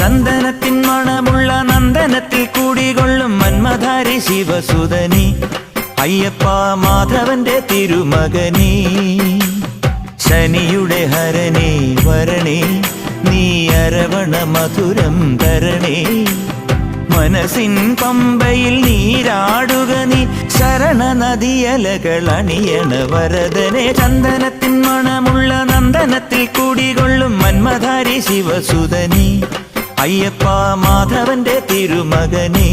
ചന്ദനത്തിൻ മണമുള്ള നന്ദനത്തിൽ കൂടികൊള്ളും മന്മധാരി ശിവസുതനി അയ്യപ്പ മാധവന്റെ തിരുമകനീ ശനിയുടെ ഹരണേ വരണേ നീ അരവണ മധുരം തരണേ മനസ്സിൻ പമ്പയിൽ നീരാടുക നീ ശരണ നദിയലകൾ അണിയണ വരദനെ ചന്ദനത്തിൻ മണമുള്ള നന്ദനത്തിൽ കൂടികൊള്ളും മന്മധാരി ശിവസുതനി അയ്യപ്പ മാധവന്റെ തിരുമകനീ